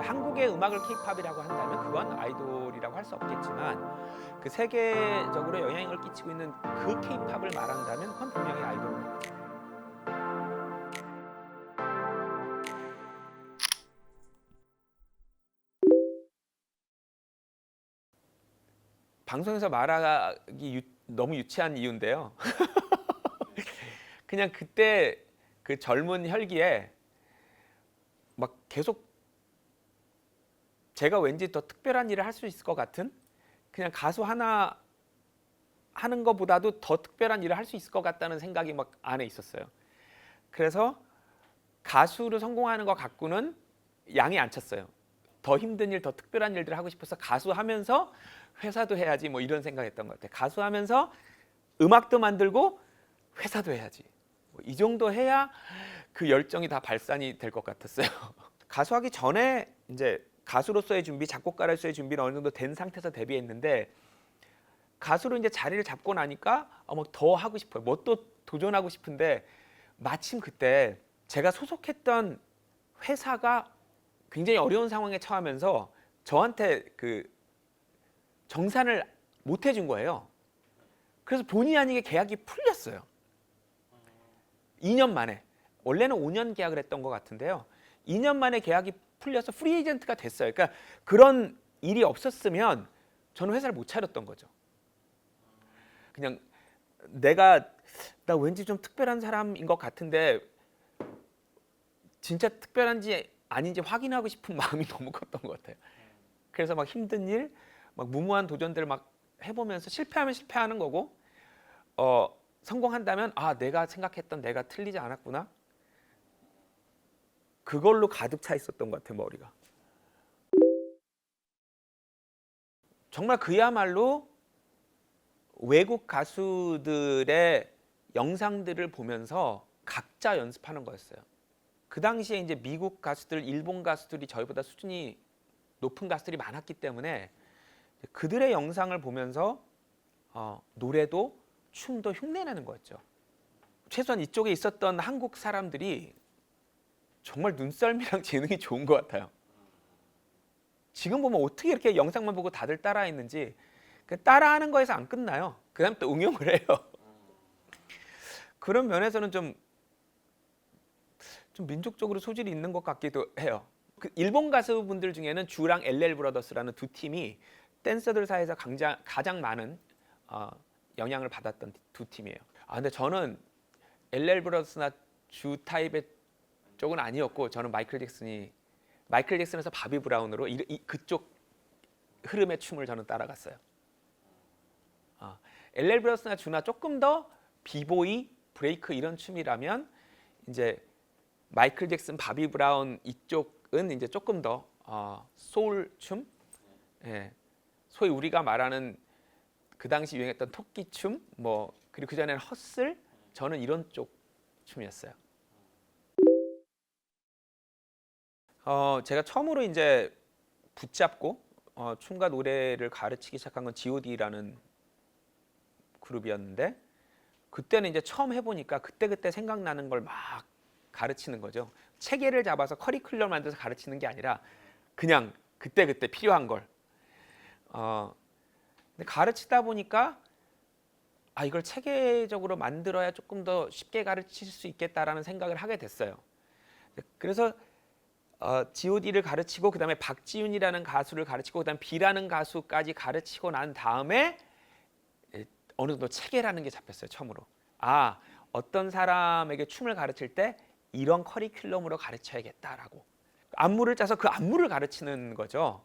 한국의 음악을 케이팝이라고 한다면 그건 아이돌이라고 할 수 없겠지만 그 세계적으로 영향을 끼치고 있는 그 케이팝을 말한다면 그건 분명히 아이돌입니다. 방송에서 말하기 너무 유치한 이유인데요. 그냥 그때 그 젊은 혈기에 막 계속 제가 왠지 더 특별한 일을 할 수 있을 것 같은, 그냥 가수 하나 하는 것보다도 더 특별한 일을 할 수 있을 것 같다는 생각이 막 안에 있었어요. 그래서 가수로 성공하는 것 갖고는 양이 안 찼어요. 더 힘든 일, 더 특별한 일들을 하고 싶어서 가수 하면서 회사도 해야지 뭐 이런 생각했던 것 같아요. 가수 하면서 음악도 만들고 회사도 해야지. 이 정도 해야 그 열정이 다 발산이 될 것 같았어요. 가수하기 전에 이제 가수로서의 준비, 작곡가로서의 준비는 어느 정도 된 상태에서 데뷔했는데 가수로 이제 자리를 잡고 나니까 뭐 더 하고 싶어요. 뭐 또 도전하고 싶은데 마침 그때 제가 소속했던 회사가 굉장히 어려운 상황에 처하면서 저한테 그 정산을 못 해준 거예요. 그래서 본의 아니게 계약이 풀렸어요. 2년 만에. 원래는 5년 계약을 했던 것 같은데요. 2년 만에 계약이 풀려서 프리 에이전트가 됐어요. 그러니까 그런 일이 없었으면 저는 회사를 못 차렸던 거죠. 그냥 나 왠지 좀 특별한 사람인 것 같은데 진짜 특별한지 아닌지 확인하고 싶은 마음이 너무 컸던 것 같아요. 그래서 막 힘든 일, 막 무모한 도전들을 막 해보면서 실패하면 실패하는 거고, 성공한다면 내가 생각했던 내가 틀리지 않았구나. 그걸로 가득 차 있었던 것 같아요, 머리가. 정말 그야말로 외국 가수들의 영상들을 보면서 각자 연습하는 거였어요. 그 당시에 이제 미국 가수들, 일본 가수들이 저희보다 수준이 높은 가수들이 많았기 때문에 그들의 영상을 보면서 노래도 춤도 흉내내는 거였죠. 최소한 이쪽에 있었던 한국 사람들이 정말 눈썰미랑 재능이 좋은 것 같아요. 지금 보면 어떻게 이렇게 영상만 보고 다들 따라했는지. 따라하는 거에서 안 끝나요. 그 다음 또 응용을 해요. 그런 면에서는 좀 민족적으로 소질이 있는 것 같기도 해요. 그 일본 가수분들 중에는 주랑 LL 브라더스라는 두 팀이 댄서들 사이에서 가장 많은 영향을 받았던 두 팀이에요. 근데 저는 LL 브라더스나 주 타입의 쪽은 아니었고, 저는 마이클 잭슨에서 바비 브라운으로 그쪽 흐름의 춤을 저는 따라갔어요. LL 브라더스나 주나 조금 더 비보이, 브레이크 이런 춤이라면 이제 마이클 잭슨, 바비 브라운 이쪽은 이제 조금 더 소울 춤, 소위 우리가 말하는 그 당시 유행했던 토끼 춤, 그리고 그 전에는 헛슬, 저는 이런 쪽 춤이었어요. 제가 처음으로 이제 붙잡고 춤과 노래를 가르치기 시작한 건 G.O.D라는 그룹이었는데, 그때는 이제 처음 해보니까 그때 생각나는 걸 막 가르치는 거죠. 체계를 잡아서 커리큘럼 만들어서 가르치는 게 아니라 그냥 그때 필요한 걸. 근데 가르치다 보니까 이걸 체계적으로 만들어야 조금 더 쉽게 가르칠 수 있겠다라는 생각을 하게 됐어요. 그래서 G.O.D를 가르치고 그다음에 박지윤이라는 가수를 가르치고 그다음 B라는 가수까지 가르치고 난 다음에 어느 정도 체계라는 게 잡혔어요. 처음으로. 어떤 사람에게 춤을 가르칠 때 이런 커리큘럼으로 가르쳐야겠다라고 안무를 짜서 그 안무를 가르치는 거죠.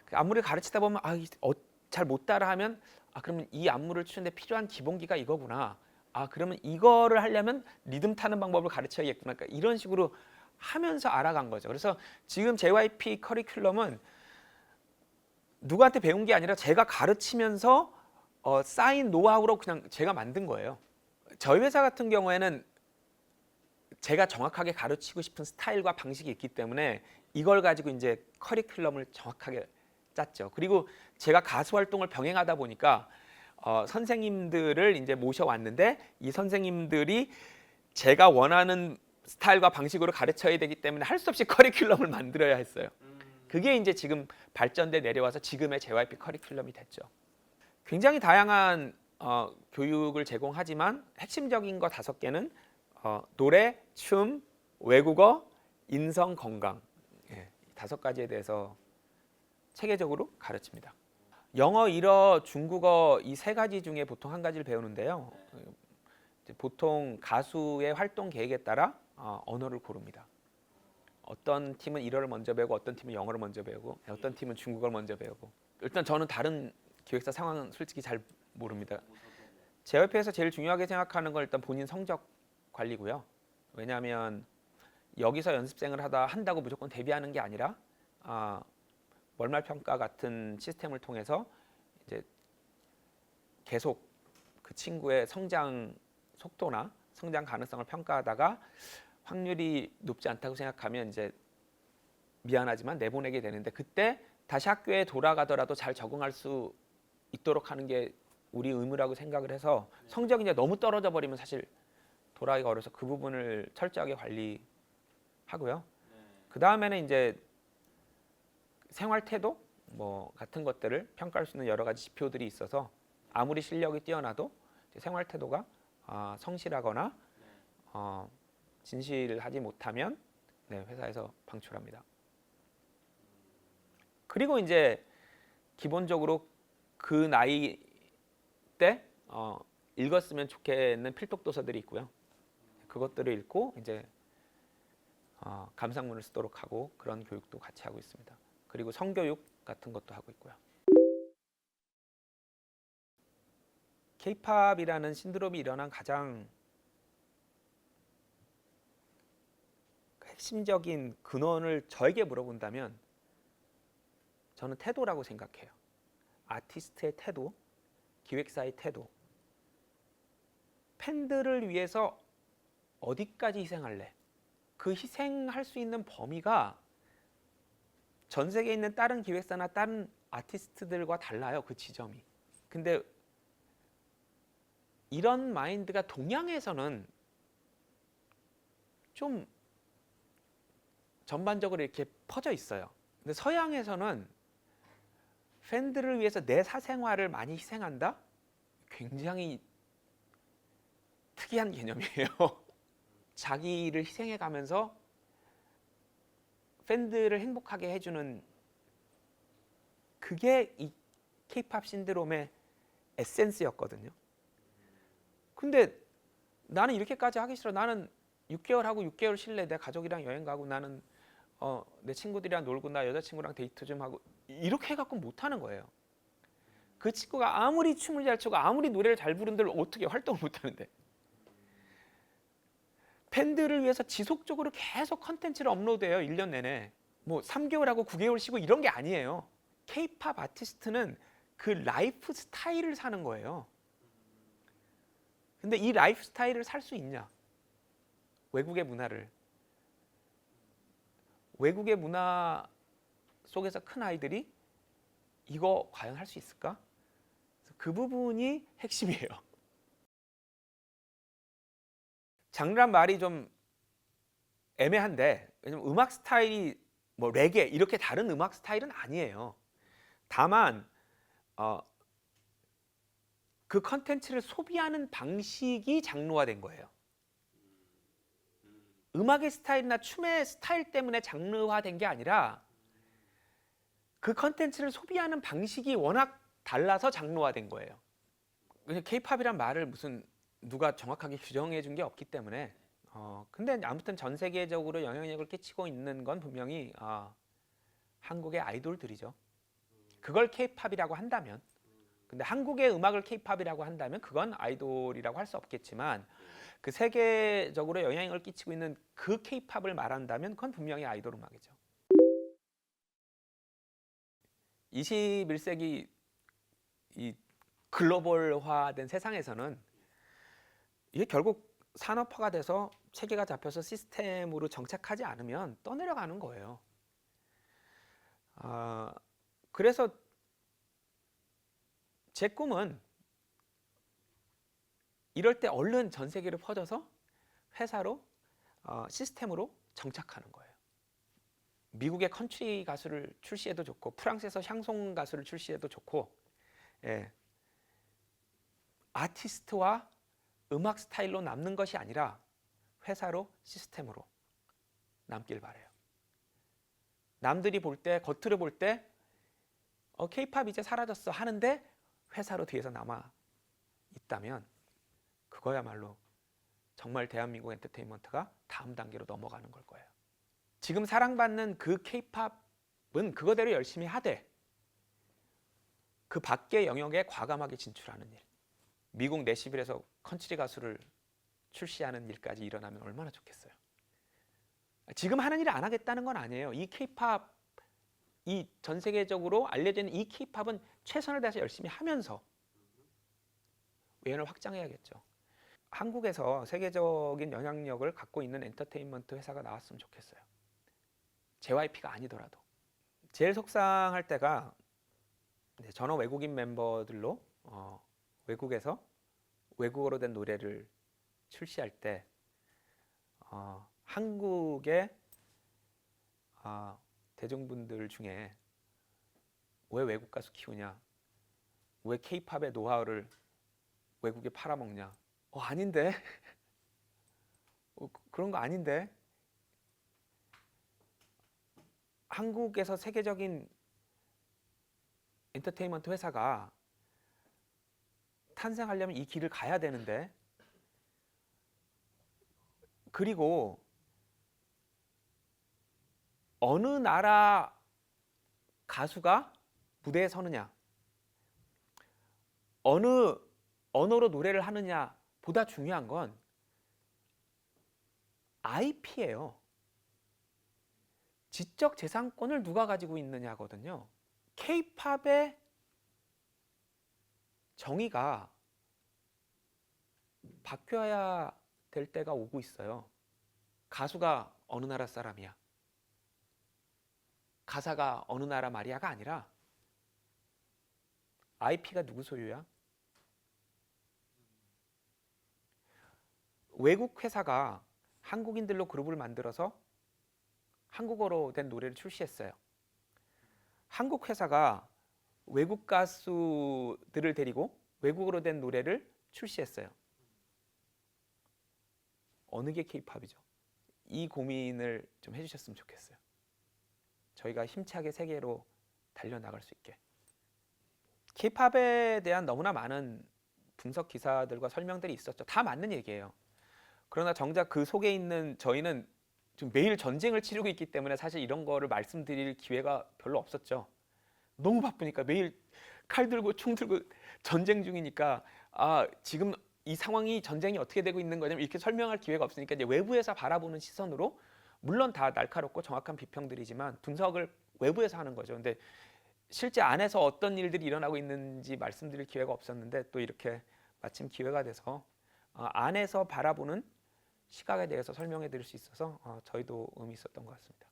그 안무를 가르치다 보면 잘 못 따라하면 그러면 이 안무를 추는데 필요한 기본기가 이거구나. 그러면 이거를 하려면 리듬 타는 방법을 가르쳐야겠구나. 그러니까 이런 식으로 하면서 알아간 거죠. 그래서 지금 JYP 커리큘럼은 누구한테 배운 게 아니라 제가 가르치면서 쌓인 노하우로 그냥 제가 만든 거예요. 저희 회사 같은 경우에는 제가 정확하게 가르치고 싶은 스타일과 방식이 있기 때문에 이걸 가지고 이제 커리큘럼을 정확하게 짰죠. 그리고 제가 가수 활동을 병행하다 보니까 선생님들을 이제 모셔왔는데 이 선생님들이 제가 원하는 스타일과 방식으로 가르쳐야 되기 때문에 할 수 없이 커리큘럼을 만들어야 했어요. 그게 이제 지금 발전돼 내려와서 지금의 JYP 커리큘럼이 됐죠. 굉장히 다양한 교육을 제공하지만 핵심적인 거 5개는 노래, 춤, 외국어, 인성, 건강, 5가지에 대해서 체계적으로 가르칩니다. 영어, 일어, 중국어 이 3가지 중에 보통 한 가지를 배우는데요. 보통 가수의 활동 계획에 따라 언어를 고릅니다. 어떤 팀은 일어를 먼저 배우고 어떤 팀은 영어를 먼저 배우고 어떤 팀은 중국어를 먼저 배우고. 일단 저는 다른 기획사 상황은 솔직히 잘 모릅니다. JYP에서 제일 중요하게 생각하는 건 일단 본인 성적 관리고요. 왜냐하면 여기서 연습생을 한다고 무조건 데뷔하는 게 아니라 월말 평가 같은 시스템을 통해서 이제 계속 그 친구의 성장 속도나 성장 가능성을 평가하다가 확률이 높지 않다고 생각하면 이제 미안하지만 내보내게 되는데, 그때 다시 학교에 돌아가더라도 잘 적응할 수 있도록 하는 게 우리 의무라고 생각을 해서, 성적이 이제 너무 떨어져 버리면 사실 돌아가기가 어려서 그 부분을 철저하게 관리하고요. 그 다음에는 이제 생활 태도 뭐 같은 것들을 평가할 수 있는 여러 가지 지표들이 있어서 아무리 실력이 뛰어나도 생활 태도가 성실하거나 진실하지 못하면 회사에서 방출합니다. 그리고 이제 기본적으로 그 나이 때 읽었으면 좋겠는 필독 도서들이 있고요. 그것들을 읽고 이제 감상문을 쓰도록 하고 그런 교육도 같이 하고 있습니다. 그리고 성교육 같은 것도 하고 있고요. K-팝이라는 신드롬이 일어난 가장 핵심적인 근원을 저에게 물어본다면 저는 태도라고 생각해요. 아티스트의 태도, 기획사의 태도. 팬들을 위해서 어디까지 희생할래? 그 희생할 수 있는 범위가 전 세계에 있는 다른 기획사나 다른 아티스트들과 달라요. 그 지점이. 근데 이런 마인드가 동양에서는 좀 전반적으로 이렇게 퍼져 있어요. 근데 서양에서는 팬들을 위해서 내 사생활을 많이 희생한다? 굉장히 특이한 개념이에요. 자기를 희생해 가면서 팬들을 행복하게 해주는, 그게 이 K-팝 신드롬의 에센스였거든요. 근데 나는 이렇게까지 하기 싫어. 나는 6개월 하고 6개월 쉴래. 내 가족이랑 여행 가고 나는 내 친구들이랑 놀고 나 여자친구랑 데이트 좀 하고, 이렇게 해갖고 못하는 거예요. 그 친구가 아무리 춤을 잘 추고 아무리 노래를 잘 부른들 어떻게 활동을 못하는데, 팬들을 위해서 지속적으로 계속 컨텐츠를 업로드해요. 1년 내내. 뭐 3개월하고 9개월 쉬고 이런 게 아니에요. K-팝 아티스트는 그 라이프 스타일을 사는 거예요. 근데 이 라이프 스타일을 살 수 있냐? 외국의 문화를. 외국의 문화 속에서 큰 아이들이 이거 과연 할 수 있을까? 그 부분이 핵심이에요. 장르란 말이 좀 애매한데, 왜냐면 음악 스타일이 뭐 레게 이렇게 다른 음악 스타일은 아니에요. 다만 그 컨텐츠를 소비하는 방식이 장르화된 거예요. 음악의 스타일이나 춤의 스타일 때문에 장르화된 게 아니라 그 컨텐츠를 소비하는 방식이 워낙 달라서 장르화된 거예요. K-팝이란 말을 무슨 누가 정확하게 규정해 준 게 없기 때문에 근데 아무튼 전 세계적으로 영향력을 끼치고 있는 건 분명히 한국의 아이돌들이죠. 그걸 K-팝이라고 한다면, 근데 한국의 음악을 K-팝이라고 한다면 그건 아이돌이라고 할 수 없겠지만, 그 세계적으로 영향을 끼치고 있는 그 K-팝을 말한다면 그건 분명히 아이돌 음악이죠. 21세기 이 글로벌화된 세상에서는 이게 결국 산업화가 돼서 체계가 잡혀서 시스템으로 정착하지 않으면 떠내려가는 거예요. 그래서 제 꿈은 이럴 때 얼른 전 세계로 퍼져서 회사로 시스템으로 정착하는 거예요. 미국의 컨트리 가수를 출시해도 좋고 프랑스에서 샹송 가수를 출시해도 좋고 예. 아티스트와 음악 스타일로 남는 것이 아니라 회사로 시스템으로 남길 바래요. 남들이 볼 때 겉으로 볼 때 K-팝 이제 사라졌어 하는데 회사로 뒤에서 남아 있다면 그거야말로 정말 대한민국 엔터테인먼트가 다음 단계로 넘어가는 걸 거예요. 지금 사랑받는 그 K-팝은 그거대로 열심히 하되 그 밖의 영역에 과감하게 진출하는 일. 미국 내시빌에서 컨트리 가수를 출시하는 일까지 일어나면 얼마나 좋겠어요. 지금 하는 일을 안 하겠다는 건 아니에요. 이 K-팝, 이 전 세계적으로 알려져 있는 이 K-팝은 최선을 다해서 열심히 하면서 외연을 확장해야겠죠. 한국에서 세계적인 영향력을 갖고 있는 엔터테인먼트 회사가 나왔으면 좋겠어요. JYP가 아니더라도. 제일 속상할 때가 전원 외국인 멤버들로 외국에서 외국어로 된 노래를 출시할 때 한국의 대중분들 중에 왜 외국 가수 키우냐, 왜 K-팝의 노하우를 외국에 팔아먹냐, 아닌데 그런 거 아닌데 한국에서 세계적인 엔터테인먼트 회사가 탄생하려면 이 길을 가야 되는데 그리고 어느 나라 가수가 무대에 서느냐 어느 언어로 노래를 하느냐 보다 중요한 건 IP예요. 지적 재산권을 누가 가지고 있느냐거든요. K-팝의 정의가 바뀌어야 될 때가 오고 있어요. 가수가 어느 나라 사람이야, 가사가 어느 나라 말이야가 아니라 IP가 누구 소유야? 외국 회사가 한국인들로 그룹을 만들어서 한국어로 된 노래를 출시했어요. 한국 회사가 외국 가수들을 데리고 외국어로 된 노래를 출시했어요. 어느 게 K-팝이죠? 이 고민을 좀 해주셨으면 좋겠어요. 저희가 힘차게 세계로 달려나갈 수 있게. K-팝에 대한 너무나 많은 분석 기사들과 설명들이 있었죠. 다 맞는 얘기예요. 그러나 정작 그 속에 있는 저희는 좀 매일 전쟁을 치르고 있기 때문에 사실 이런 거를 말씀드릴 기회가 별로 없었죠. 너무 바쁘니까 매일 칼 들고 총 들고 전쟁 중이니까 지금 이 상황이 전쟁이 어떻게 되고 있는 거냐면 이렇게 설명할 기회가 없으니까 이제 외부에서 바라보는 시선으로 물론 다 날카롭고 정확한 비평들이지만 분석을 외부에서 하는 거죠. 근데 실제 안에서 어떤 일들이 일어나고 있는지 말씀드릴 기회가 없었는데 또 이렇게 마침 기회가 돼서 안에서 바라보는 시각에 대해서 설명해 드릴 수 있어서 저희도 의미 있었던 것 같습니다.